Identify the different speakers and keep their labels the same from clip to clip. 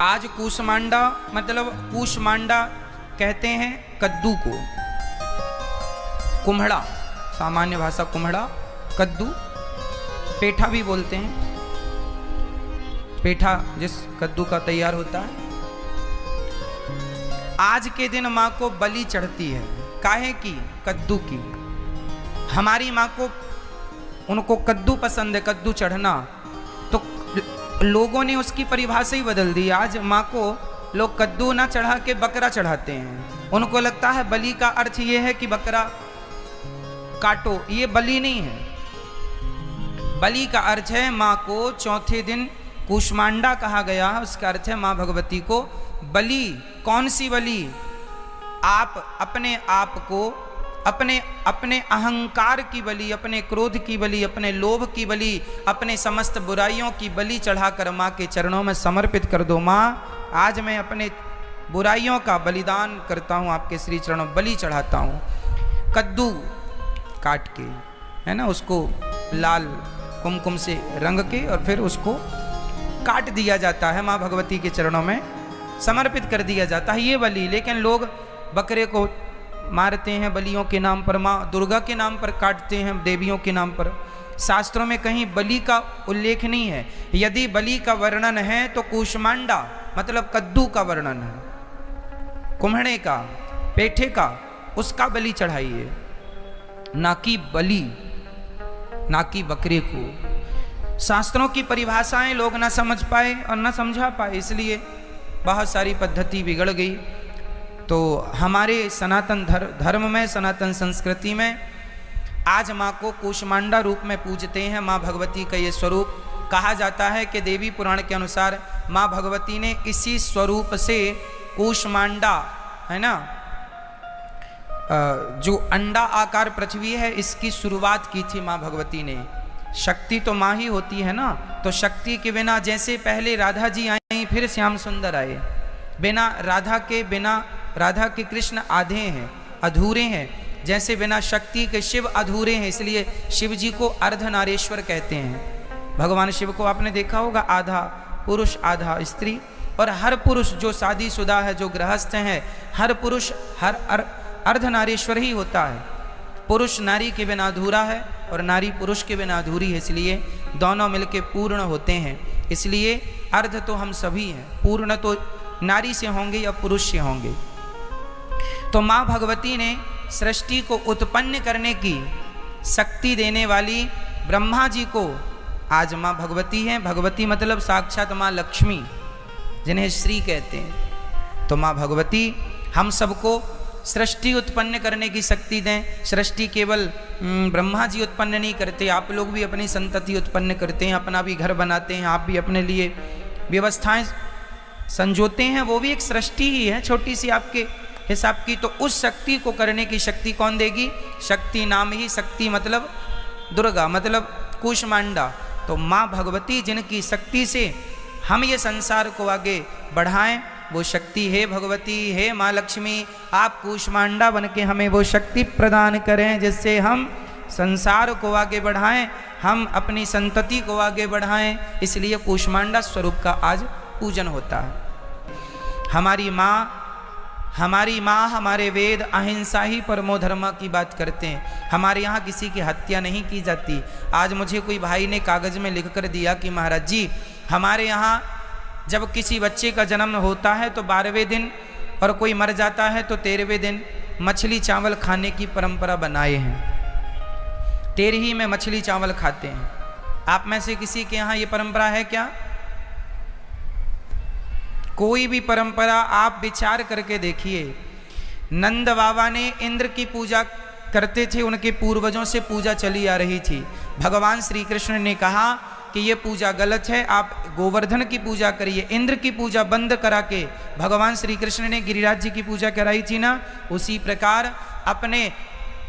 Speaker 1: आज कूष्मांडा मतलब कूष्मांडा कहते हैं कद्दू को, कुम्हड़ा सामान्य भाषा कुम्हड़ा, कद्दू, पेठा भी बोलते हैं, पेठा जिस कद्दू का तैयार होता है। आज के दिन माँ को बलि चढ़ती है, काहे की? कद्दू की। हमारी माँ को, उनको कद्दू पसंद है, कद्दू चढ़ना, तो लोगों ने उसकी परिभाषा ही बदल दी। आज माँ को लोग कद्दू ना चढ़ा के बकरा चढ़ाते हैं। उनको लगता है बलि का अर्थ ये है कि बकरा काटो, ये बलि नहीं है। बलि का अर्थ है माँ को चौथे दिन कूष्मांडा कहा गया है, उसका अर्थ है माँ भगवती को बलि। कौन सी बलि? आप अपने आप को, अपने अहंकार की बलि, अपने क्रोध की बलि, अपने लोभ की बलि, अपने समस्त बुराइयों की बलि चढ़ाकर माँ के चरणों में समर्पित कर दो। माँ, आज मैं अपने बुराइयों का बलिदान करता हूँ, आपके श्री चरणों बलि चढ़ाता हूँ। कद्दू काट के, है ना, उसको लाल कुमकुम से रंग के और फिर उसको काट दिया जाता है, माँ भगवती के चरणों में समर्पित कर दिया जाता है, ये बलि। लेकिन लोग बकरे को मारते हैं बलियों के नाम पर, माँ दुर्गा के नाम पर काटते हैं, देवियों के नाम पर। शास्त्रों में कहीं बलि का उल्लेख नहीं है। यदि बलि का वर्णन है तो कूष्मांडा मतलब कद्दू का वर्णन है, कुम्हड़े का, पेठे का, उसका बलि चढ़ाइए, ना कि बलि, ना कि बकरे को। शास्त्रों की परिभाषाएं लोग ना समझ पाए और ना समझा पाए, इसलिए बहुत सारी पद्धति बिगड़ गई। तो हमारे सनातन धर्म में, सनातन संस्कृति में आज माँ को कूष्मांडा रूप में पूजते हैं। माँ भगवती का ये स्वरूप कहा जाता है कि देवी पुराण के अनुसार माँ भगवती ने इसी स्वरूप से कूष्मांडा, है ना, जो अंडा आकार पृथ्वी है, इसकी शुरुआत की थी माँ भगवती ने। शक्ति तो माँ ही होती है ना, तो शक्ति के बिना, जैसे पहले राधा जी आई फिर श्याम सुंदर आए, बिना राधा के कृष्ण आधे हैं, अधूरे हैं, जैसे बिना शक्ति के शिव अधूरे हैं, इसलिए शिव जी को अर्धनारीश्वर कहते हैं। भगवान शिव को आपने देखा होगा, आधा पुरुष आधा स्त्री, और हर पुरुष जो शादीशुदा है, जो गृहस्थ है, हर पुरुष हर अर्धनारीश्वर ही होता है। पुरुष नारी के बिना अधूरा है और नारी पुरुष के बिना अधूरी है, इसलिए दोनों मिलके पूर्ण होते हैं। इसलिए अर्ध तो हम सभी हैं, पूर्ण तो नारी से होंगे या पुरुष से होंगे। तो माँ भगवती ने सृष्टि को उत्पन्न करने की शक्ति देने वाली ब्रह्मा जी को आज माँ भगवती है। भगवती मतलब साक्षात माँ लक्ष्मी, जिन्हें श्री कहते हैं। तो माँ भगवती हम सबको सृष्टि उत्पन्न करने की शक्ति दें। सृष्टि केवल ब्रह्मा जी उत्पन्न नहीं करते, आप लोग भी अपनी संतति उत्पन्न करते हैं, अपना भी घर बनाते हैं, आप भी अपने लिए व्यवस्थाएं संजोते हैं, वो भी एक सृष्टि ही है, छोटी सी आपके हिसाब की। तो उस शक्ति को करने की शक्ति कौन देगी? शक्ति नाम ही शक्ति मतलब दुर्गा, मतलब कूष्मांडा। तो माँ भगवती जिनकी शक्ति से हम ये संसार को आगे बढ़ाएं, वो शक्ति है भगवती, है माँ लक्ष्मी। आप कूष्मांडा बन के हमें वो शक्ति प्रदान करें जिससे हम संसार को आगे बढ़ाएं, हम अपनी संतति को आगे बढ़ाएं। इसलिए कूष्मांडा स्वरूप का आज पूजन होता है। हमारी माँ हमारे वेद अहिंसा ही परमो धर्म की बात करते हैं। हमारे यहाँ किसी की हत्या नहीं की जाती। आज मुझे कोई भाई ने कागज़ में लिख कर दिया कि महाराज जी, हमारे यहाँ जब किसी बच्चे का जन्म होता है तो 12वें दिन, और कोई मर जाता है तो 13वें दिन मछली चावल खाने की परंपरा बनाए हैं। 13ही में मछली चावल खाते हैं। आप में से किसी के यहाँ ये परंपरा है क्या? कोई भी परंपरा आप विचार करके देखिए। नंद बाबा ने इंद्र की पूजा करते थे, उनके पूर्वजों से पूजा चली आ रही थी। भगवान श्री कृष्ण ने कहा कि ये पूजा गलत है, आप गोवर्धन की पूजा करिए। इंद्र की पूजा बंद करा के भगवान श्री कृष्ण ने गिरिराज जी की पूजा कराई थी ना। उसी प्रकार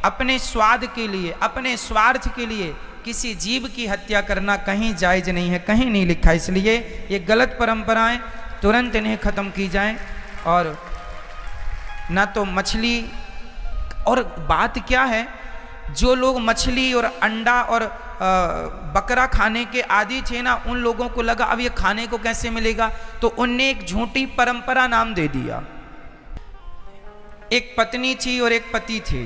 Speaker 1: अपने स्वाद के लिए, अपने स्वार्थ के लिए किसी जीव की हत्या करना कहीं जायज नहीं है, कहीं नहीं लिखा। इसलिए ये गलत परंपराएं तुरंत इन्हें ख़त्म की जाएं। और ना तो मछली, और बात क्या है, जो लोग मछली और अंडा और बकरा खाने के आदी थे ना, उन लोगों को लगा अब ये खाने को कैसे मिलेगा, तो उनने एक झूठी परंपरा नाम दे दिया। एक पत्नी थी और एक पति थे।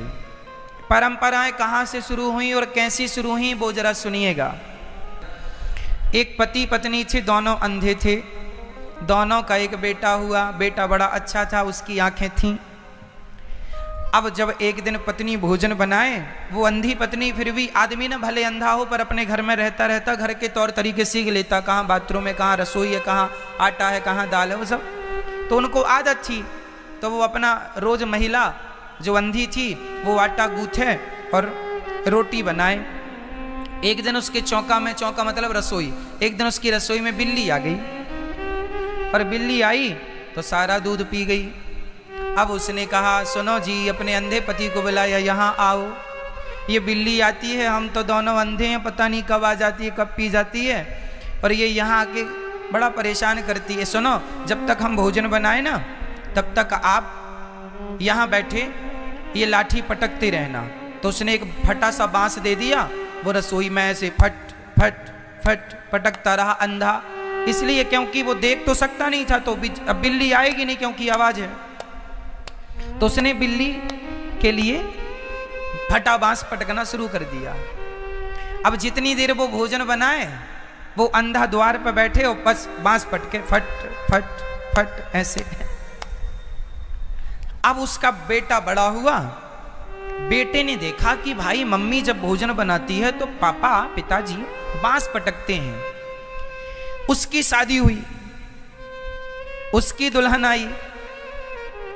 Speaker 1: परंपराएं कहाँ से शुरू हुई और कैसी शुरू हुई वो जरा सुनिएगा। एक पति पत्नी थे, दोनों अंधे थे। दोनों का एक बेटा हुआ। बेटा बड़ा अच्छा था, उसकी आंखें थीं। अब जब एक दिन पत्नी भोजन बनाए, वो अंधी पत्नी, फिर भी आदमी ना भले अंधा हो पर अपने घर में रहता रहता घर के तौर तरीके सीख लेता, कहाँ बाथरूम है, कहाँ रसोई है, कहाँ आटा है, कहाँ दाल है, वो सब तो उनको आदत थी। तो वो अपना रोज महिला जो अंधी थी वो आटा गूंथे और रोटी बनाए। एक दिन उसके चौका में, चौका मतलब रसोई, एक दिन उसकी रसोई में बिल्ली आ गई। और बिल्ली आई तो सारा दूध पी गई। अब उसने कहा सुनो जी, अपने अंधे पति को बुलाया, यहाँ आओ। ये बिल्ली आती है, हम तो दोनों अंधे हैं, पता नहीं कब आ जाती है कब पी जाती है, और ये यहाँ आके बड़ा परेशान करती है। सुनो, जब तक हम भोजन बनाए ना तब तक आप यहाँ बैठे ये लाठी पटकते रहना। तो उसने एक फटा सा बांस दे दिया, वो रसोई में ऐसे फट फट फट पटकता रहा अंधा, इसलिए क्योंकि वो देख तो सकता नहीं था, तो अब बिल्ली आएगी नहीं क्योंकि आवाज है। तो उसने बिल्ली के लिए फटा बांस पटकना शुरू कर दिया। अब जितनी देर वो भोजन बनाए, वो अंधा द्वार पर बैठे और बस बांस पटके फट फट फट ऐसे। अब उसका बेटा बड़ा हुआ। बेटे ने देखा कि भाई मम्मी जब भोजन बनाती है तो पापा पिताजी बांस पटकते हैं। उसकी शादी हुई, उसकी दुल्हन आई,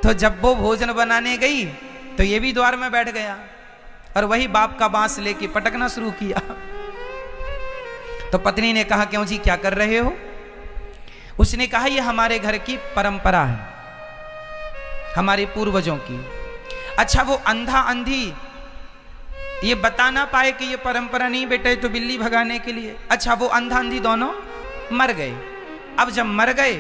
Speaker 1: तो जब वो भोजन बनाने गई तो ये भी द्वार में बैठ गया और वही बाप का बांस लेके पटकना शुरू किया। तो पत्नी ने कहा क्यों जी, क्या कर रहे हो? उसने कहा ये हमारे घर की परंपरा है, हमारे पूर्वजों की। अच्छा, वो अंधा अंधी ये बता ना पाए कि ये परंपरा नहीं बेटे, तो बिल्ली भगाने के लिए। अच्छा, वो अंधा अंधी दोनों मर गए। अब जब मर गए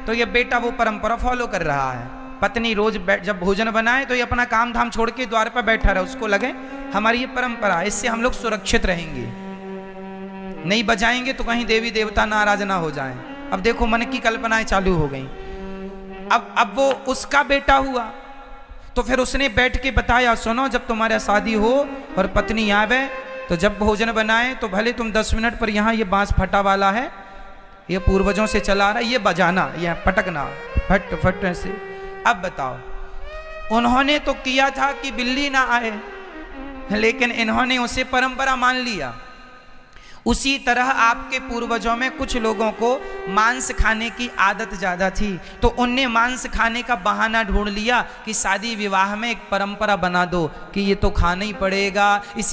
Speaker 1: तो ये बेटा वो परंपरा फॉलो कर रहा है। पत्नी रोज जब भोजन बनाए तो ये अपना काम धाम छोड़ के द्वार पर बैठा रहा, उसको लगे हमारी ये परंपरा है, इससे हम लोग सुरक्षित रहेंगे, नहीं बजाएंगे तो कहीं देवी देवता नाराज ना हो जाएं। अब देखो मन की कल्पनाएं चालू हो गई। अब वो उसका बेटा हुआ, तो फिर उसने बैठ के बताया सुनो, जब तुम्हारा शादी हो और पत्नी आवे तो जब भोजन बनाए तो भले तुम 10 मिनट पर यहाँ ये बांस फटा वाला है, ये पूर्वजों से चला रहा है, ये बजाना, ये पटकना फट फट ऐसे। अब बताओ, उन्होंने तो किया था कि बिल्ली ना आए, लेकिन इन्होंने उसे परंपरा मान लिया। उसी तरह आपके पूर्वजों में कुछ लोगों को मांस खाने की आदत ज्यादा थी, तो उनने मांस खाने का बहाना ढूंढ लिया कि शादी विवाह में एक परंपरा बना दो कि ये तो खाना ही पड़ेगा, इसी